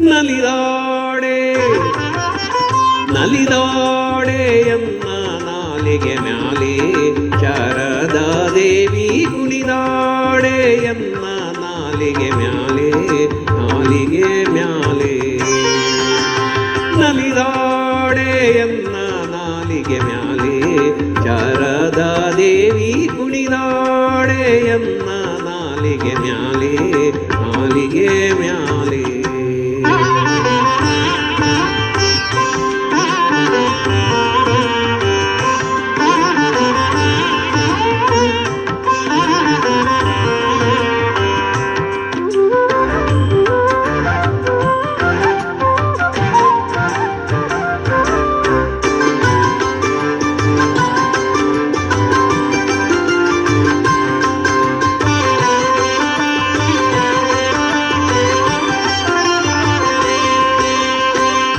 ನಲಿದಾಡೆ ನಲಿದಾಡೆ ಎನ್ನ ನಾಲಿಗೆ ಮ್ಯಾಲೆ ಶಾರದಾ ದೇವಿ ಕುಣಿದಾಡೆ ಎನ್ನ ನಾಲಿಗೆ ಮ್ಯಾಲೆ ನಾಲಿಗೆ ಮ್ಯಾಲೆ ನಲಿದಾಡೆ ಎನ್ನ ನಾಲಿಗೆ ಮ್ಯಾಲೆ ಶಾರದಾ ದೇವಿ ಕುಣಿದಾಡೆ ಎನ್ನ ನಾಲಿಗೆ ಮ್ಯಾಲೆ ನಾಲಿಗೆ ಮ್ಯಾಲೆ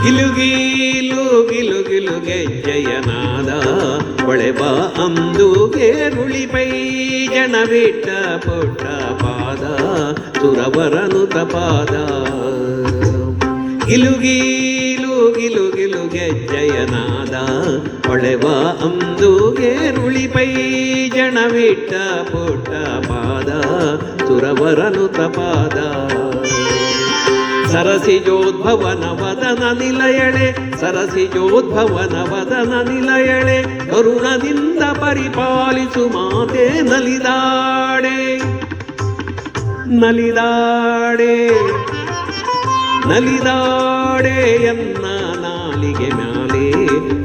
ಗಿಲುಗಿಲು ಗಿಲು ಗಿಲು ಗೆಜ್ಜೆಯನಾದ ಹೊಳೆಬ ಅಂದುಗೆ ರುಳಿಪೈ ಜನವಿಟ್ಟ ಪುಟ್ಟ ಪಾದ ಸುರವರನು ತಪಾದ ಗಿಲುಗಿಲು ಗಿಲು ಗಿಲು ಗೆಜ್ಜೆಯನಾದ ಹೊಳೆಬ ಅಂದುಗೆ ರುಳಿಪೈ ಜನವಿಟ್ಟ ಪುಟ್ಟ ಪಾದ ಸುರವರನು ತಪಾದ ಸರಸಿಜೋದ್ಭವನ ವದನ ನಿಲಯಳೆ ಸರಸಿಜೋದ್ಭವನ ವದನ ನಿಲಯಳೆ ಕರುಣದಿಂದ ಪರಿಪಾಲಿಸು ಮಾತೆ ನಲಿದಾಡೆ ನಲಿದಾಡೆ ನಲಿದಾಡೆ ಎನ್ನ ನಾಲಿಗೆ ಮ್ಯಾಲೆ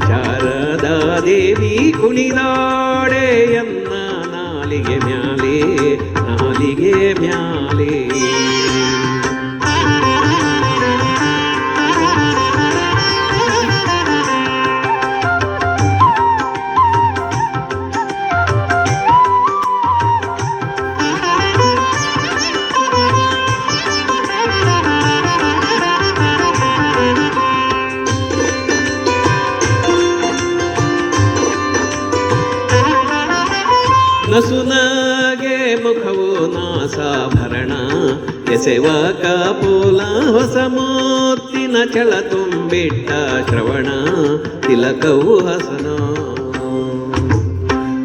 ಶಾರದಾ ದೇವಿ ಕುಣಿದಾಡೆ ಎನ್ನ ನಾಲಿಗೆ ಮ್ಯಾಲೆ ನಾಲಿಗೆ ಮ್ಯಾಲೆ ನಸುನಗೆ ಮುಖವು ನಾಸಾಭರಣ ಎಸೆವ ಕಾಪೋಲ ಹೊಸ ಮೂರ್ತಿನ ಚಳ ತುಂಬಿಟ್ಟ ಶ್ರವಣ ತಿಲಕವು ಹಸನ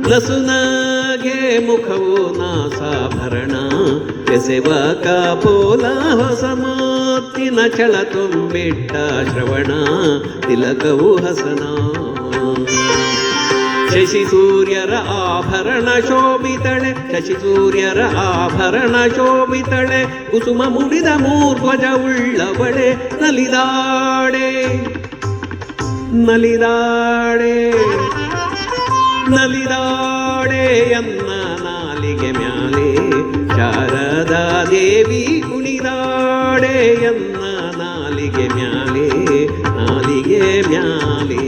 ನಸುನಗೆ ಮುಖವು ನಾಸಾಭರಣ ಎಸೆವ ಕಾಪೋಲ ಹೊಸ ಮೂರ್ತಿನ ಚಳ ತುಂಬಿಟ್ಟ ಶ್ರವಣ ತಿಲಕವು ಹಸನ ಶಶಿ ಸೂರ್ಯರ ಆಭರಣ ಶೋಭಿತಳೆ ಶಶಿ ಸೂರ್ಯರ ಆಭರಣ ಶೋಭಿತಳೆ ಕುಸುಮ ಮುಡಿದ ಮೂರ್ಧ್ವಜ ಉಳ್ಳವಳೆ ನಲಿದಾಡೆ ನಲಿದಾಡೆ ನಲಿದಾಡೆ ಎನ್ನ ನಾಲಿಗೆ ಮ್ಯಾಲೆ ಶಾರದಾ ದೇವಿ ಕುಣಿದಾಡೆ ಎನ್ನ ನಾಲಿಗೆ ಮ್ಯಾಲೆ ನಾಲಿಗೆ ಮ್ಯಾಲೆ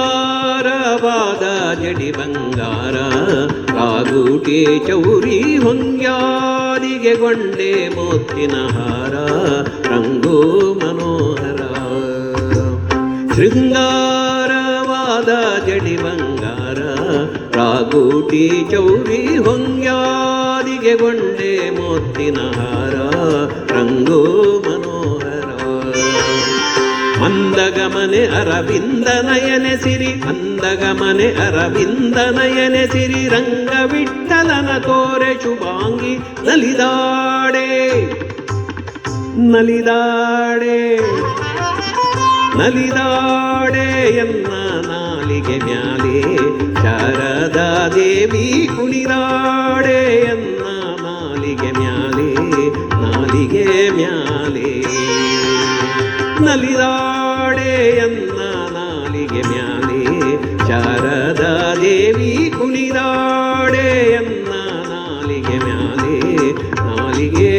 ಶೃಂಗಾರವಾದ ಜಡಿ ಬಂಗಾರ ಕಾಗೂಟಿ ಚೌರಿ ಹೊಂಗ್ಯಾದಿಗೆ ಗೊಂಡೆ ಮುತ್ತಿನ ಹಾರ ರಂಗೋ ಮನೋಹರ ಶೃಂಗಾರವಾದ ಜಡಿ ಬಂಗಾರ ಕಾಗೂಟಿ ಚೌರಿ ಹೊಂಗ್ಯಾದಿಗೆ ಗೊಂಡೆ ಮುತ್ತಿನ ಹಾರ ರಂಗೋ ಮನೋಹರ ಮಂದಗಮನೆ ಅರವಿಂದ ನಯನೆ ಸಿರಿ ಮಂದಗಮನೆ ಅರವಿಂದ ನಯನೆ ಸಿರಿ ರಂಗವಿಠಲನ ತೋರೆ ಶುಭಾಂಗಿ ನಲಿದಾಡೆ ನಲಿದಾಡೆ ನಲಿದಾಡೆ ಎನ್ನ ನಾಲಿಗೆ ಮ್ಯಾಲೆ ಶಾರದಾ ದೇವಿ ಕುಣಿದಾಡೆ ಎನ್ನ ನಾಲಿಗೆ ಮ್ಯಾಲೆ ನಾಲಿಗೆ ಮ್ಯಾಲೆ ನಲಿದಾಡೆ ಎನ್ನ ನಾಲಿಗೆ ಮ್ಯಾಲೆ ಶಾರದಾ ದೇವಿ ಕುಣಿದಾಡೆ ಎನ್ನ ನಾಲಿಗೆ ಮ್ಯಾಲೆ ನಾಲಿಗೆ